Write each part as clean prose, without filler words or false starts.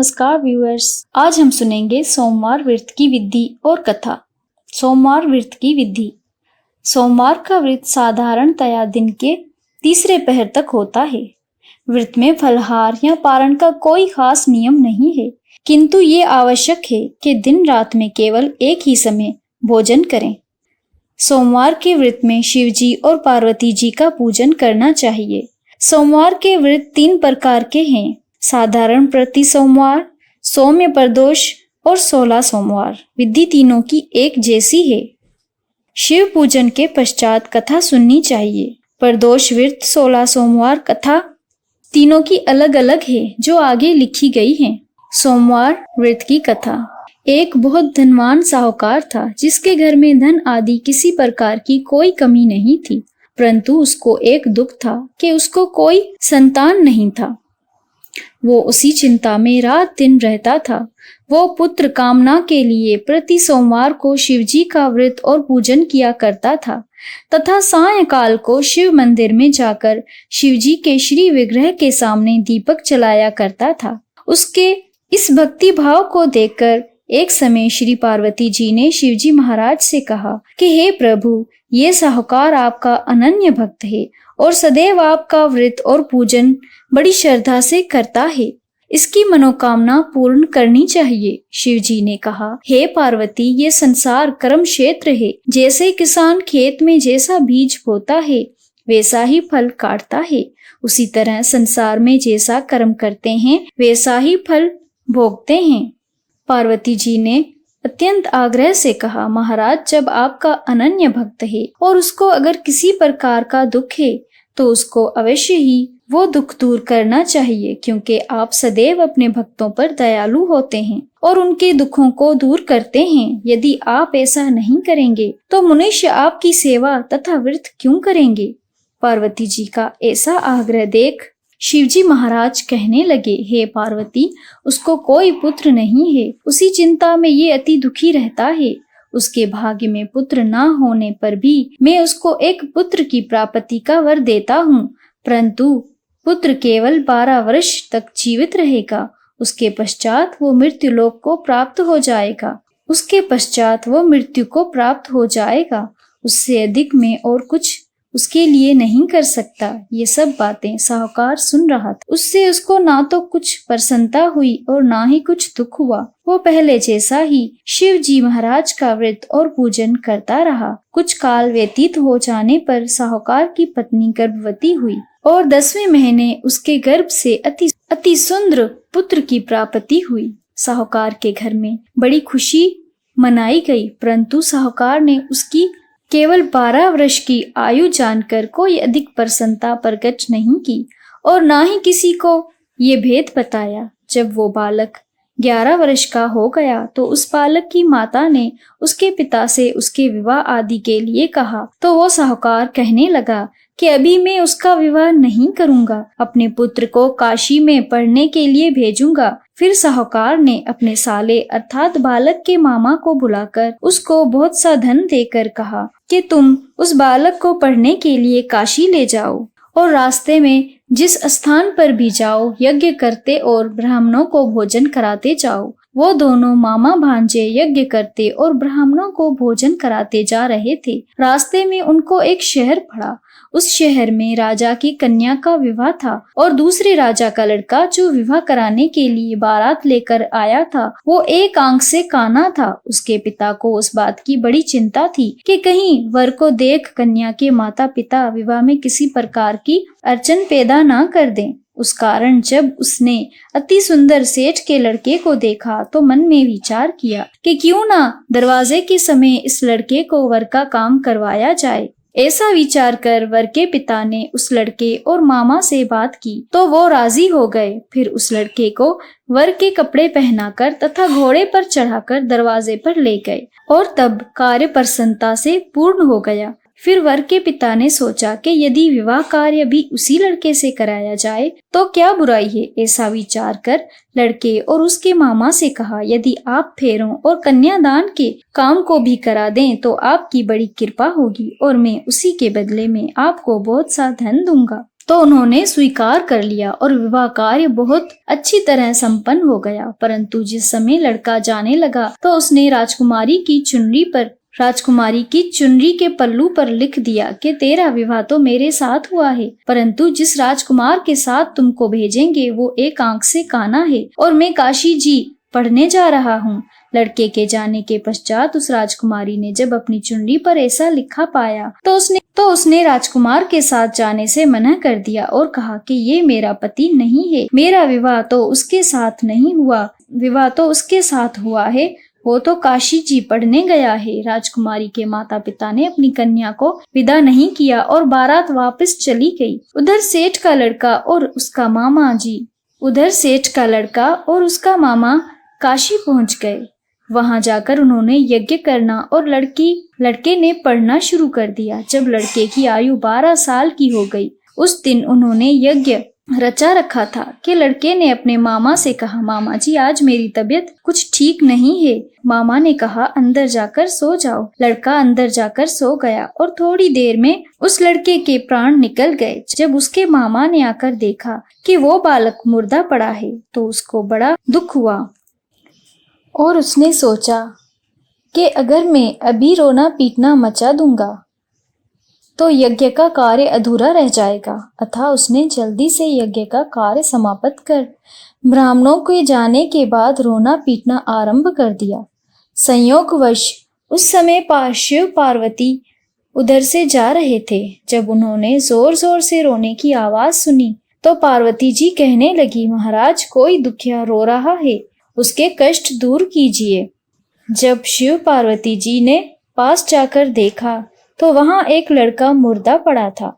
नमस्कार व्यूअर्स, आज हम सुनेंगे सोमवार व्रत की विधि और कथा। सोमवार व्रत की विधि। सोमवार का व्रत साधारणतया दिन के तीसरे पहर तक होता है। व्रत में फलाहार या पारण का कोई खास नियम नहीं है, किंतु ये आवश्यक है कि दिन रात में केवल एक ही समय भोजन करें। सोमवार के व्रत में शिव जी और पार्वती जी का पूजन करना चाहिए। सोमवार के व्रत 3 प्रकार के हैं: साधारण प्रति सोमवार, सौम्य प्रदोष और 16 सोमवार। विधि तीनों की एक जैसी है। शिव पूजन के पश्चात कथा सुननी चाहिए। प्रदोष व्रत 16 सोमवार कथा तीनों की अलग अलग है, जो आगे लिखी गई है। सोमवार व्रत की कथा। एक बहुत धनवान साहूकार था, जिसके घर में धन आदि किसी प्रकार की कोई कमी नहीं थी, परंतु उसको एक दुख था कि उसको कोई संतान नहीं था। वो उसी चिंता में रात दिन रहता था। वो पुत्र कामना के लिए प्रति सोमवार को शिवजी का व्रत और पूजन किया करता था तथा सायंकाल को शिव मंदिर में जाकर शिवजी के श्री विग्रह के सामने दीपक जलाया करता था। उसके इस भक्ति भाव को देखकर एक समय श्री पार्वती जी ने शिवजी महाराज से कहा कि हे प्रभु, ये साहूकार आपका अनन्य भक्त है और सदैव आपका व्रत और पूजन बड़ी श्रद्धा से करता है। इसकी मनोकामना पूर्ण करनी चाहिए। शिवजी ने कहा, हे पार्वती, ये संसार कर्म क्षेत्र है। जैसे किसान खेत में जैसा बीज बोता है वैसा ही फल काटता है, उसी तरह संसार में जैसा कर्म करते हैं वैसा ही फल भोगते हैं। पार्वती जी ने अत्यंत आग्रह से कहा, महाराज, जब आपका अनन्य भक्त है और उसको अगर किसी प्रकार का दुख है तो उसको अवश्य ही वो दुख दूर करना चाहिए, क्योंकि आप सदैव अपने भक्तों पर दयालु होते हैं और उनके दुखों को दूर करते हैं। यदि आप ऐसा नहीं करेंगे तो मनुष्य आपकी सेवा तथा व्रत क्यों करेंगे? पार्वती जी का ऐसा आग्रह देख शिवजी महाराज कहने लगे, हे पार्वती, उसको कोई पुत्र नहीं है। उसी चिंता में ये अति दुखी रहता है। उसके भाग्य में पुत्र ना होने पर भी मैं उसको एक पुत्र की प्राप्ति का वर देता हूँ, परंतु पुत्र केवल 12 वर्ष तक जीवित रहेगा। उसके पश्चात वो मृत्यु लोक को प्राप्त हो जाएगा। उससे अधिक मैं और कुछ उसके लिए नहीं कर सकता। ये सब बातें साहूकार सुन रहा था। उससे उसको ना तो कुछ प्रसन्नता हुई और ना ही कुछ दुख हुआ। वो पहले जैसा ही शिव जी महाराज का व्रत और पूजन करता रहा। कुछ काल व्यतीत हो जाने पर साहूकार की पत्नी गर्भवती हुई और 10वें महीने उसके गर्भ से अति सुंदर पुत्र की प्राप्ति हुई। साहूकार के घर में बड़ी खुशी मनाई गई, परंतु साहूकार ने उसकी केवल 12 वर्ष की आयु जानकर कोई अधिक प्रसन्नता प्रकट नहीं की और ना ही किसी को ये भेद बताया। जब वो बालक 11 वर्ष का हो गया तो उस बालक की माता ने उसके पिता से उसके विवाह आदि के लिए कहा, तो वो साहूकार कहने लगा कि अभी मैं उसका विवाह नहीं करूंगा, अपने पुत्र को काशी में पढ़ने के लिए भेजूंगा। फिर साहूकार ने अपने साले अर्थात बालक के मामा को बुलाकर उसको बहुत सा धन देकर कहा कि तुम उस बालक को पढ़ने के लिए काशी ले जाओ और रास्ते में जिस स्थान पर भी जाओ यज्ञ करते और ब्राह्मणों को भोजन कराते जाओ। वो दोनों मामा भांजे यज्ञ करते और ब्राह्मणों को भोजन कराते जा रहे थे। रास्ते में उनको एक शहर पड़ा। उस शहर में राजा की कन्या का विवाह था और दूसरे राजा का लड़का जो विवाह कराने के लिए बारात लेकर आया था वो एक आंख से काना था। उसके पिता को उस बात की बड़ी चिंता थी कि कहीं वर को देख कन्या के माता पिता विवाह में किसी प्रकार की अड़चन पैदा ना कर दें। उस कारण जब उसने अति सुंदर सेठ के लड़के को देखा तो मन में विचार किया कि क्यों ना दरवाजे के समय इस लड़के को वर का काम करवाया जाए। ऐसा विचार कर वर के पिता ने उस लड़के और मामा से बात की तो वो राजी हो गए। फिर उस लड़के को वर के कपड़े पहनाकर तथा घोड़े पर चढ़ाकर दरवाजे पर ले गए और तब कार्य प्रसन्नता से पूर्ण हो गया। फिर वर के पिता ने सोचा कि यदि विवाह कार्य भी उसी लड़के से कराया जाए तो क्या बुराई है। ऐसा विचार कर लड़के और उसके मामा से कहा, यदि आप फेरों और कन्यादान के काम को भी करा दें तो आपकी बड़ी कृपा होगी और मैं उसी के बदले में आपको बहुत सा धन दूंगा। तो उन्होंने स्वीकार कर लिया और विवाह कार्य बहुत अच्छी तरह संपन्न हो गया। परंतु जिस समय लड़का जाने लगा तो उसने राजकुमारी की चुनरी के पल्लू पर लिख दिया कि तेरा विवाह तो मेरे साथ हुआ है, परंतु जिस राजकुमार के साथ तुमको भेजेंगे वो एक आंख से काना है और मैं काशी जी पढ़ने जा रहा हूँ। लड़के के जाने के पश्चात उस राजकुमारी ने जब अपनी चुनरी पर ऐसा लिखा पाया तो उसने राजकुमार के साथ जाने से मना कर दिया और कहा कि ये मेरा पति नहीं है, मेरा विवाह तो उसके साथ नहीं हुआ, विवाह तो उसके साथ हुआ है, वो तो काशी जी पढ़ने गया है। राजकुमारी के माता पिता ने अपनी कन्या को विदा नहीं किया और बारात वापस चली गई। उधर सेठ का लड़का और उसका मामा काशी पहुंच गए। वहां जाकर उन्होंने यज्ञ करना और लड़के ने पढ़ना शुरू कर दिया। जब लड़के की आयु 12 साल की हो गई, उस दिन उन्होंने यज्ञ रचा रखा था कि लड़के ने अपने मामा से कहा, मामा जी आज मेरी तबीयत कुछ ठीक नहीं है। मामा ने कहा अंदर जाकर सो जाओ। लड़का अंदर जाकर सो गया और थोड़ी देर में उस लड़के के प्राण निकल गए। जब उसके मामा ने आकर देखा कि वो बालक मुर्दा पड़ा है तो उसको बड़ा दुख हुआ और उसने सोचा कि अगर मैं अभी रोना पीटना मचा दूंगा तो यज्ञ का कार्य अधूरा रह जाएगा। अतः उसने जल्दी से यज्ञ का कार्य समाप्त कर ब्राह्मणों के जाने के बाद रोना पीटना आरंभ कर दिया। संयोगवश उस समय शिव पार्वती उधर से जा रहे थे। जब उन्होंने जोर जोर से रोने की आवाज सुनी तो पार्वती जी कहने लगी, महाराज कोई दुखिया रो रहा है, उसके कष्ट दूर कीजिए। जब शिव पार्वती जी ने पास जाकर देखा तो वहां एक लड़का मुर्दा पड़ा था।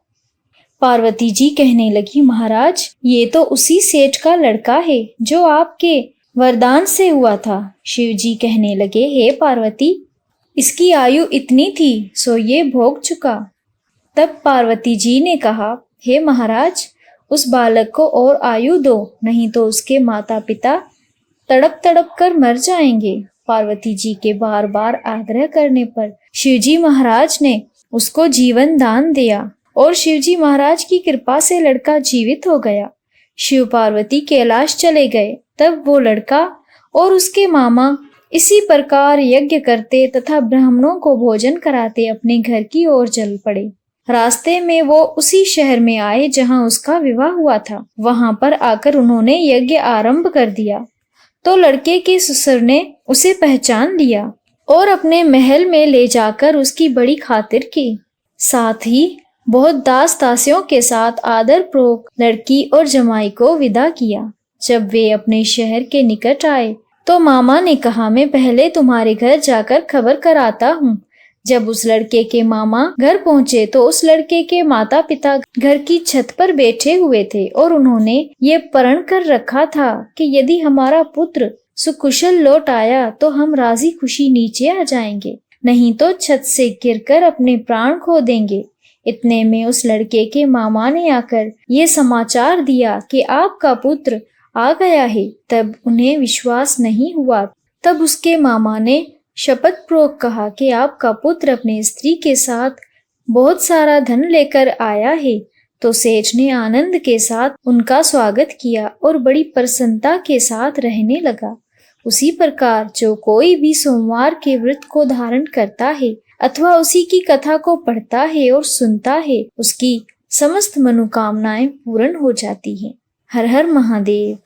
पार्वती जी कहने लगी, महाराज ये तो उसी सेठ का लड़का है जो आपके वरदान से हुआ था। शिव जी कहने लगे, हे पार्वती इसकी आयु इतनी थी सो ये भोग चुका। तब पार्वती जी ने कहा, हे महाराज उस बालक को और आयु दो, नहीं तो उसके माता पिता तड़प तड़प कर मर जाएंगे। पार्वती जी के बार बार आग्रह करने पर शिवजी महाराज ने उसको जीवन दान दिया और शिवजी महाराज की कृपा से लड़का जीवित हो गया। शिव पार्वती कैलाश चले गए। तब वो लड़का और उसके मामा इसी प्रकार यज्ञ करते तथा ब्राह्मणों को भोजन कराते अपने घर की ओर चल पड़े। रास्ते में वो उसी शहर में आए जहां उसका विवाह हुआ था। वहां पर आकर उन्होंने यज्ञ आरंभ कर दिया तो लड़के के ससुर ने उसे पहचान लिया और अपने महल में ले जाकर उसकी बड़ी खातिर की। साथ ही बहुत दास दासियों के साथ आदर पूर्वक लड़की और जमाई को विदा किया। जब वे अपने शहर के निकट आए तो मामा ने कहा, मैं पहले तुम्हारे घर जाकर खबर कराता हूँ। जब उस लड़के के मामा घर पहुँचे तो उस लड़के के माता पिता घर की छत पर बैठे हुए थे और उन्होंने ये प्रण कर रखा था कि यदि हमारा पुत्र सुकुशल लौट आया तो हम राजी खुशी नीचे आ जाएंगे, नहीं तो छत से गिरकर अपने प्राण खो देंगे। इतने में उस लड़के के मामा ने आकर ये समाचार दिया कि आपका पुत्र आ गया है। तब उन्हें विश्वास नहीं हुआ। तब उसके मामा ने शपथ पूर्वक कहा कि आपका पुत्र अपने स्त्री के साथ बहुत सारा धन लेकर आया है। तो सेठ ने आनंद के साथ उनका स्वागत किया और बड़ी प्रसन्नता के साथ रहने लगा। उसी प्रकार जो कोई भी सोमवार के व्रत को धारण करता है अथवा उसी की कथा को पढ़ता है और सुनता है, उसकी समस्त मनोकामनाएं पूर्ण हो जाती हैं। हर हर महादेव।